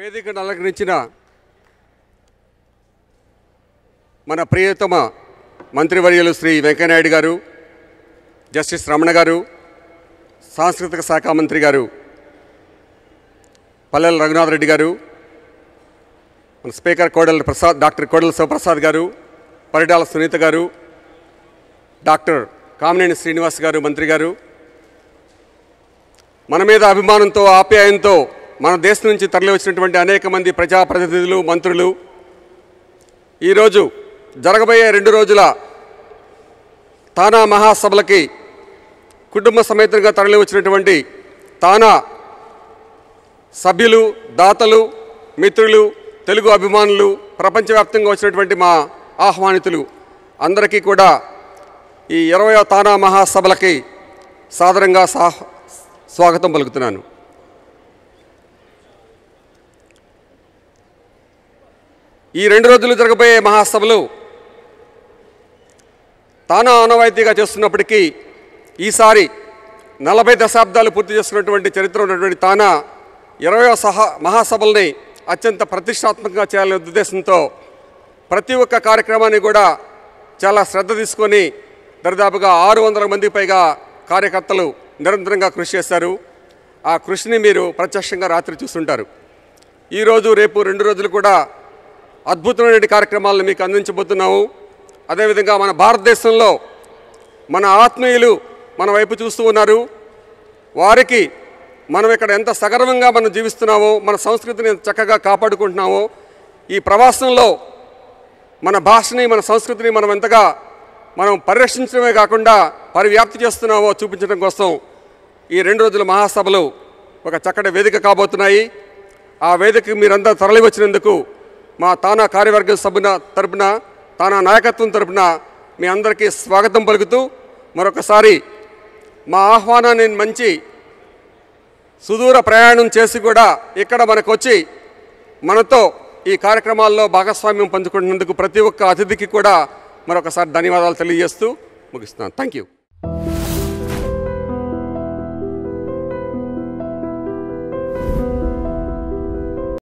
వేదికను అలంకరించిన మన ప్రియతమ మంత్రివర్యులు శ్రీ వెంకయ్యనాయుడు గారు, జస్టిస్ రమణ గారు, సాంస్కృతిక శాఖ మంత్రి గారు పల్లెల రఘునాథ్ రెడ్డి గారు, మన స్పీకర్ డాక్టర్ కోడెల శివప్రసాద్ గారు, పరిటాల సునీత గారు, డాక్టర్ కామినేని శ్రీనివాస్ గారు మంత్రి గారు, మన మీద అభిమానంతో ఆప్యాయంతో మన దేశం నుంచి తరలి వచ్చినటువంటి అనేక మంది ప్రజాప్రతినిధులు, మంత్రులు, ఈరోజు జరగబోయే 2 రోజుల తానా మహాసభలకి కుటుంబ సమేతంగా తరలి వచ్చినటువంటి తానా సభ్యులు, దాతలు, మిత్రులు, తెలుగు అభిమానులు, ప్రపంచవ్యాప్తంగా వచ్చినటువంటి మా ఆహ్వానితులు అందరికీ కూడా ఈ 20వ తానా మహాసభలకి సాదరంగా స్వాగతం పలుకుతున్నాను. ఈ 2 రోజులు జరగబోయే మహాసభలు తానా ఆనవాయితీగా చేస్తున్నప్పటికీ ఈసారి 40 దశాబ్దాలు పూర్తి చేసుకున్నటువంటి చరిత్ర ఉన్నటువంటి తానా 20వ మహాసభల్ని అత్యంత ప్రతిష్టాత్మకంగా చేయాలనే ఉద్దేశంతో ప్రతి ఒక్క కార్యక్రమాన్ని కూడా చాలా శ్రద్ధ తీసుకొని దరిదాపుగా 600 మందికి పైగా కార్యకర్తలు నిరంతరంగా కృషి చేశారు. ఆ కృషిని మీరు ప్రత్యక్షంగా రాత్రి చూస్తుంటారు. ఈరోజు రేపు 2 రోజులు కూడా అద్భుతమైన కార్యక్రమాలను మీకు అందించబోతున్నాము. అదేవిధంగా మన భారతదేశంలో మన ఆత్మీయులు మన వైపు చూస్తూ ఉన్నారు. వారికి మనం ఇక్కడ ఎంత సగర్వంగా మనం జీవిస్తున్నామో, మన సంస్కృతిని చక్కగా కాపాడుకుంటున్నామో, ఈ ప్రవాసంలో మన భాషని, మన సంస్కృతిని మనం ఎంతగా పరిరక్షించడమే కాకుండా పరివ్యాప్తి చేస్తున్నామో చూపించడం కోసం ఈ 2 రోజుల మహాసభలు ఒక చక్కటి వేదిక కాబోతున్నాయి. ఆ వేదికకి మీరంతా తరలి వచ్చినందుకు మా తానా కార్యవర్గ సభ్యుల తరపున, తానా నాయకత్వం తరపున మీ అందరికీ స్వాగతం పలుకుతూ మరొకసారి మా ఆహ్వానాన్ని మంచి సుదూర ప్రయాణం చేసి కూడా ఇక్కడ మనకు వచ్చి మనతో ఈ కార్యక్రమాల్లో భాగస్వామ్యం పంచుకుంటున్నందుకు ప్రతి ఒక్క అతిథికి కూడా మరొకసారి ధన్యవాదాలు తెలియజేస్తూ ముగిస్తున్నాను. Thank you.